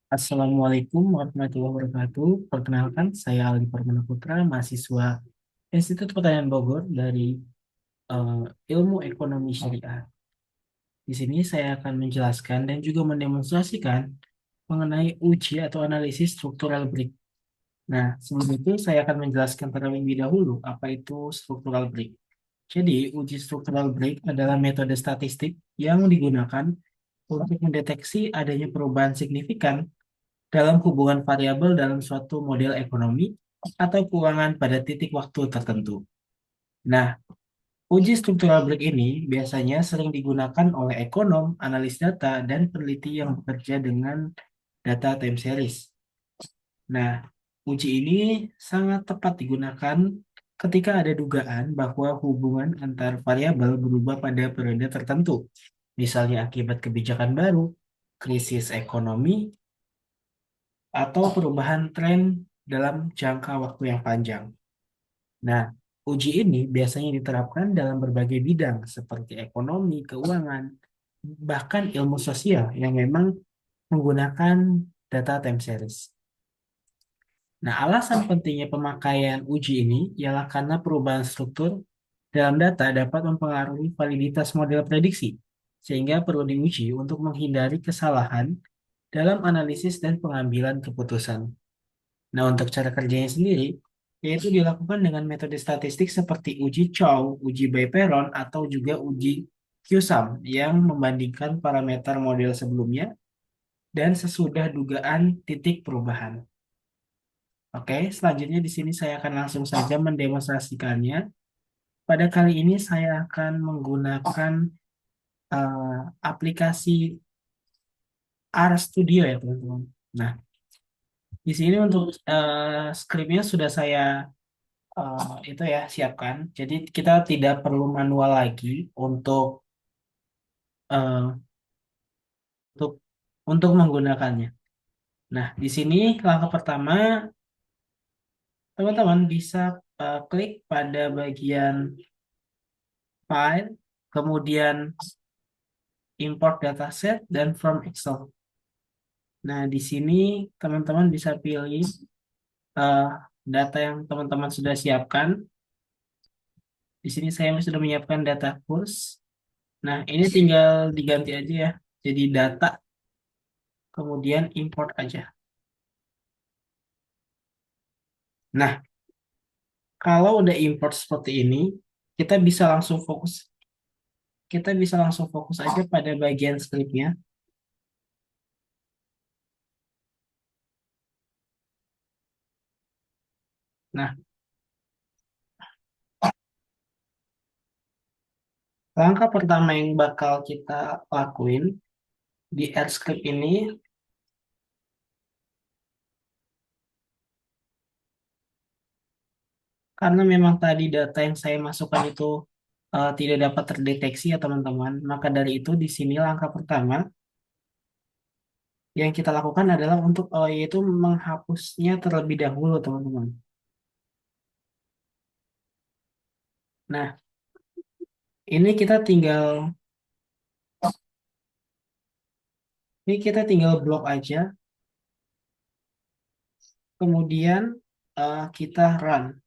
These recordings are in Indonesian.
Assalamualaikum warahmatullahi wabarakatuh. Perkenalkan, saya Aldi Purmana Putra, mahasiswa Institut Pertanian Bogor dari eh, Ilmu Ekonomi Syariah. Di sini saya akan menjelaskan dan juga mendemonstrasikan mengenai uji atau analisis struktural break. Nah, sebelum itu saya akan menjelaskan terlebih dahulu apa itu struktural break. Jadi, uji struktural break adalah metode statistik yang digunakan untuk mendeteksi adanya perubahan signifikan dalam hubungan variabel dalam suatu model ekonomi atau keuangan pada titik waktu tertentu. Nah, uji struktural break ini biasanya sering digunakan oleh ekonom, analis data, dan peneliti yang bekerja dengan data time series. Nah, uji ini sangat tepat digunakan ketika ada dugaan bahwa hubungan antar variabel berubah pada periode tertentu, misalnya akibat kebijakan baru, krisis ekonomi, atau perubahan tren dalam jangka waktu yang panjang. Nah, uji ini biasanya diterapkan dalam berbagai bidang seperti ekonomi, keuangan, bahkan ilmu sosial yang memang menggunakan data time series. Nah, alasan pentingnya pemakaian uji ini ialah karena perubahan struktur dalam data dapat mempengaruhi validitas model prediksi, sehingga perlu diuji untuk menghindari kesalahan dalam analisis dan pengambilan keputusan. Nah, untuk cara kerjanya sendiri, yaitu dilakukan dengan metode statistik seperti uji Chow, uji Bayes-Perron, atau juga uji Q-sum yang membandingkan parameter model sebelumnya dan sesudah dugaan titik perubahan. Oke, selanjutnya di sini saya akan langsung saja mendemonstrasikannya. Pada kali ini saya akan menggunakan aplikasi RStudio ya teman-teman. Nah, di sini untuk skripnya sudah saya itu ya siapkan. Jadi kita tidak perlu manual lagi untuk eh, untuk untuk menggunakannya. Nah, di sini langkah pertama teman-teman bisa klik pada bagian file, kemudian import dataset dan from Excel. Nah, di sini teman-teman bisa pilih eh, data yang teman-teman sudah siapkan. Di sini saya sudah menyiapkan data kurs. Nah, ini tinggal diganti aja ya. Jadi data, kemudian import aja. Nah, kalau udah import seperti ini, kita bisa langsung fokus. Kita bisa langsung fokus aja pada bagian scriptnya. Nah, langkah pertama yang bakal kita lakuin di add script ini, karena memang tadi data yang saya masukkan itu tidak dapat terdeteksi ya teman-teman. Maka dari itu di sini langkah pertama yang kita lakukan adalah untuk yaitu menghapusnya terlebih dahulu teman-teman. Nah, ini kita tinggal blok aja, kemudian kita run.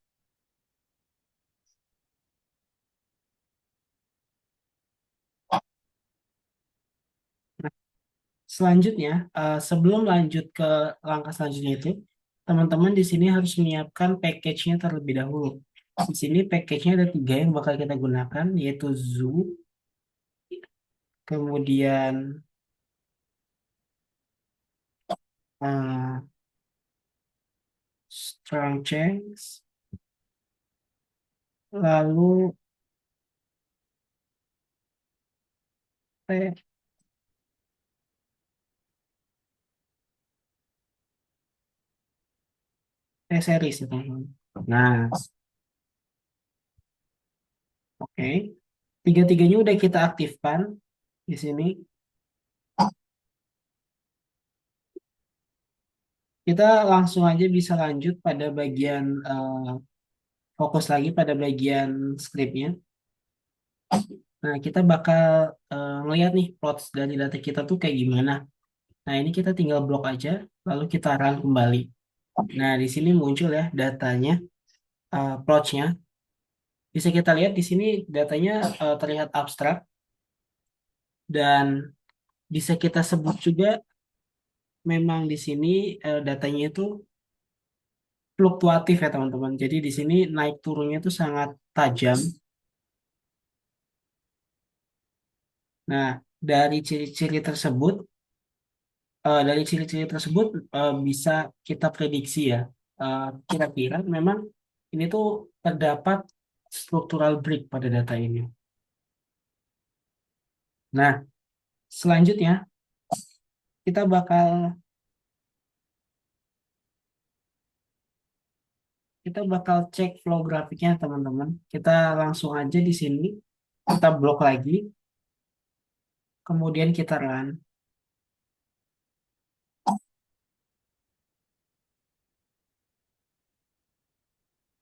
Nah, selanjutnya, sebelum lanjut ke langkah selanjutnya itu, teman-teman di sini harus menyiapkan package-nya terlebih dahulu. Di sini package-nya ada tiga yang bakal kita gunakan, yaitu Zoo, kemudian eh, Strong Change, lalu T, T-series ya teman-teman. Nah, oke. Tiga-tiganya udah kita aktifkan di sini. Kita langsung aja bisa lanjut pada bagian fokus lagi pada bagian scriptnya. Nah, kita bakal ngeliat nih plots dari data kita tuh kayak gimana. Nah, ini kita tinggal blok aja, lalu kita run kembali. Nah, di sini muncul ya datanya, plots-nya. Bisa kita lihat di sini datanya terlihat abstrak dan bisa kita sebut juga memang di sini datanya itu fluktuatif ya teman-teman. Jadi di sini naik turunnya itu sangat tajam. Nah, dari ciri-ciri tersebut, bisa kita prediksi ya. Kira-kira memang ini tuh terdapat struktural break pada data ini. Nah, selanjutnya kita bakal kita bakal cek flow grafiknya teman-teman. Kita langsung aja di sini kita blok lagi, kemudian kita run.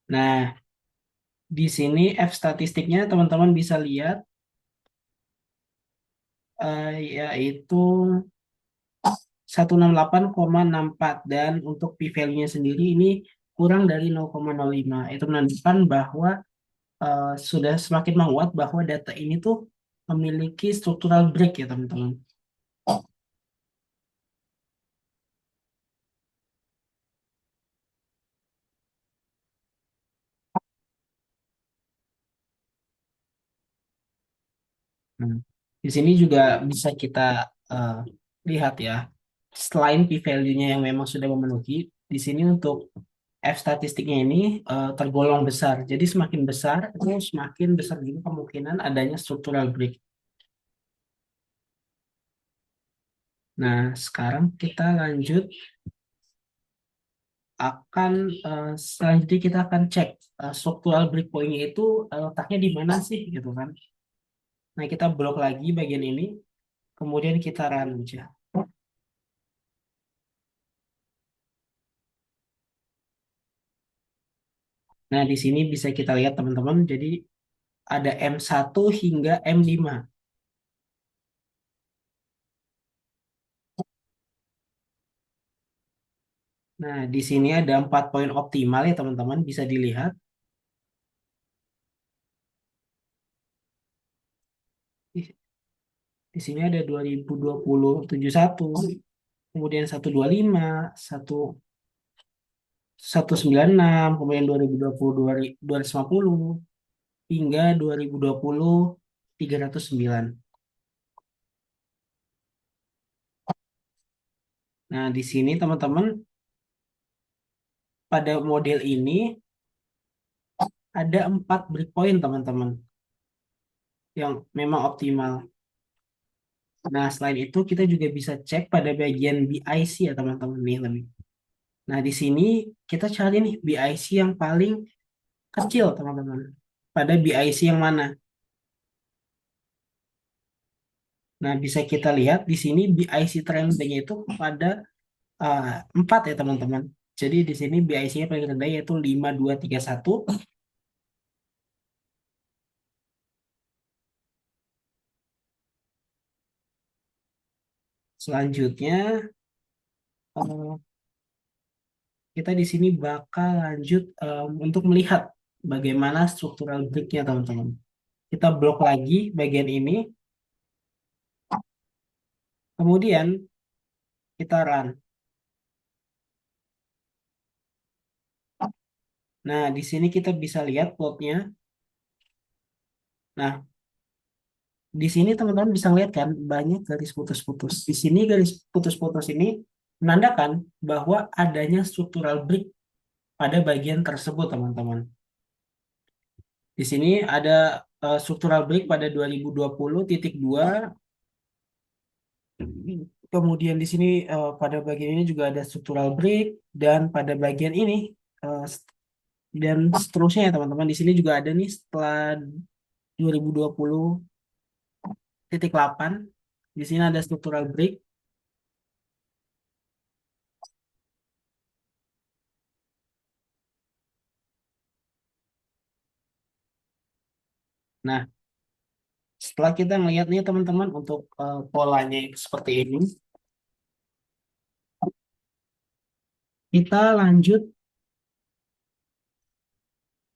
Nah, di sini F statistiknya teman-teman bisa lihat, yaitu 168,64 dan untuk p-value-nya sendiri ini kurang dari 0,05. Itu menandakan bahwa sudah semakin menguat bahwa data ini tuh memiliki structural break ya teman-teman. Nah, di sini juga bisa kita eh, lihat ya, selain p-value-nya yang memang sudah memenuhi, di sini untuk F statistiknya ini tergolong besar. Jadi semakin besar, itu semakin besar juga kemungkinan adanya structural break. Nah, sekarang kita lanjut selanjutnya kita akan cek struktural breakpoint-nya itu letaknya di mana sih gitu kan. Nah, kita blok lagi bagian ini, kemudian kita run aja. Nah, di sini bisa kita lihat teman-teman, jadi ada M1 hingga M5. Nah, di sini ada 4 poin optimal ya teman-teman, bisa dilihat. Di, di sini ada 2021, kemudian 125, 196, kemudian 2020 250, hingga 2020 309. Nah, di sini teman-teman pada model ini ada 4 breakpoint teman-teman yang memang optimal. Nah, selain itu kita juga bisa cek pada bagian BIC ya teman-teman nih lebih. Nah, di sini kita cari nih BIC yang paling kecil teman-teman. Pada BIC yang mana? Nah, bisa kita lihat di sini BIC trendnya itu pada 4 ya teman-teman. Jadi di sini BIC-nya paling rendah yaitu 5231. Selanjutnya eh, kita di sini bakal lanjut untuk melihat bagaimana struktural break-nya teman-teman. Kita blok lagi bagian ini, kemudian kita run. Nah, di sini kita bisa lihat plotnya. Nah, di sini teman-teman bisa lihat kan banyak garis putus-putus. Di sini garis putus-putus ini menandakan bahwa adanya struktural break pada bagian tersebut, teman-teman. Di sini ada struktural break pada 2020.2. Kemudian di sini pada bagian ini juga ada structural break dan pada bagian ini eh, st- dan seterusnya ya teman-teman. Di sini juga ada nih setelah 2020.8. Di sini ada structural break. Nah, setelah kita melihat nih teman-teman untuk polanya seperti ini. Kita lanjut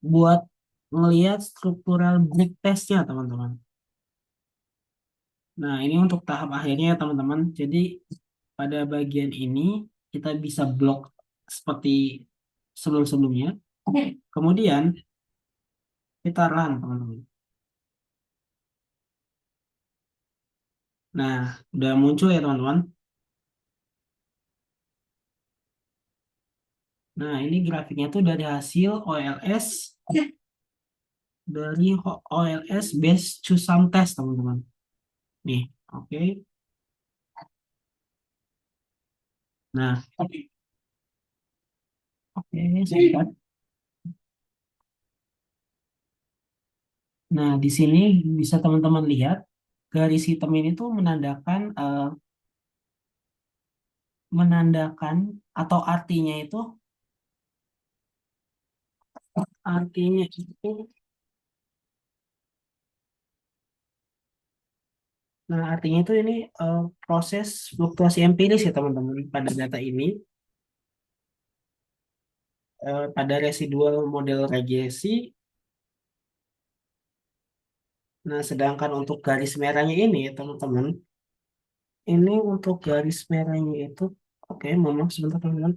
buat melihat struktural break testnya, teman-teman. Nah, ini untuk tahap akhirnya ya, teman-teman. Jadi, pada bagian ini kita bisa blok seperti sebelum-sebelumnya. Kemudian, kita run, teman-teman. Nah, udah muncul ya, teman-teman. Nah, ini grafiknya tuh dari hasil OLS, based to some test, teman-teman. Nih, oke. Nah, oke, sebentar. Nah, di sini bisa teman-teman lihat garis hitam ini tuh menandakan atau artinya itu artinya itu ini proses fluktuasi empiris ya, teman-teman, pada data ini, pada residual model regresi. Nah, sedangkan untuk garis merahnya ini ya, teman-teman, ini untuk garis merahnya itu, oke, mohon maaf sebentar, teman-teman.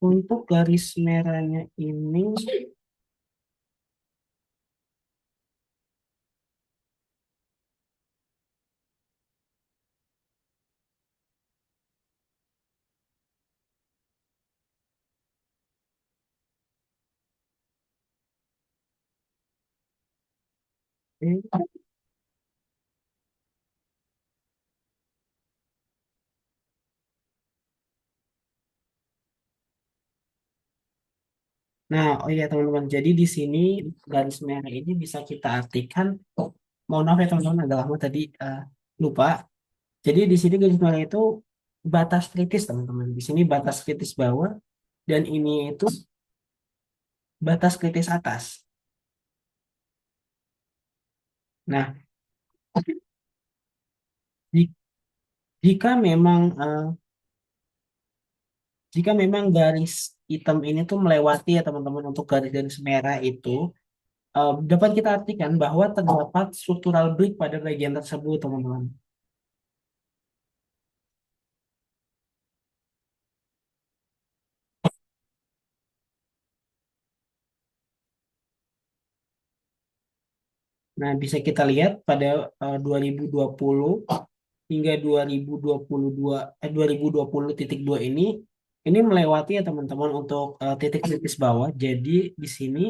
Untuk garis merahnya ini, nah, oh iya, teman-teman. Jadi di sini garis merah ini bisa kita artikan, oh, mohon maaf ya, teman-teman, agak lama tadi lupa. Jadi di sini garis merah itu batas kritis, teman-teman. Di sini batas kritis bawah dan ini itu batas kritis atas. Nah, ji- jika memang garis hitam ini tuh melewati ya, teman-teman, untuk garis-garis merah itu dapat kita artikan bahwa terdapat struktural break pada bagian tersebut, teman-teman. Nah, bisa kita lihat pada 2020 hingga 2022 ini melewati ya, teman-teman, untuk titik kritis bawah. Jadi di sini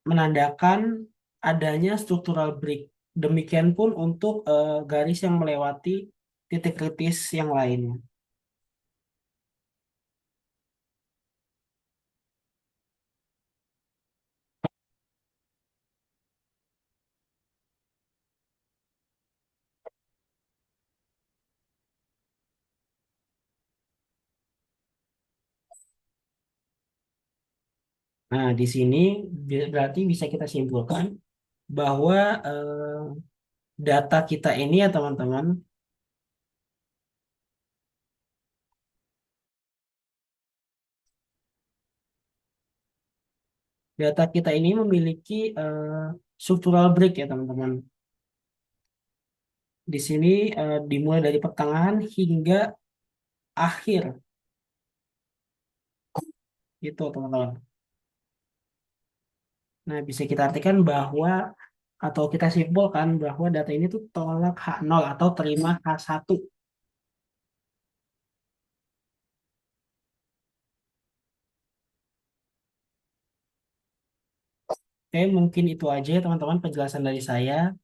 menandakan adanya struktural break. Demikian pun untuk garis yang melewati titik kritis yang lainnya. Nah, di sini berarti bisa kita simpulkan bahwa data kita ini ya, teman-teman, data kita ini memiliki structural break ya, teman-teman. Di sini dimulai dari pertengahan hingga akhir itu, teman-teman. Nah, bisa kita artikan bahwa atau kita simpulkan bahwa data ini tuh tolak H0 atau terima H1. Oke, mungkin itu aja ya, teman-teman, penjelasan dari saya.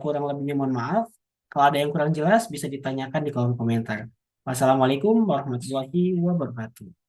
Kurang lebihnya mohon maaf. Kalau ada yang kurang jelas bisa ditanyakan di kolom komentar. Wassalamualaikum warahmatullahi wabarakatuh.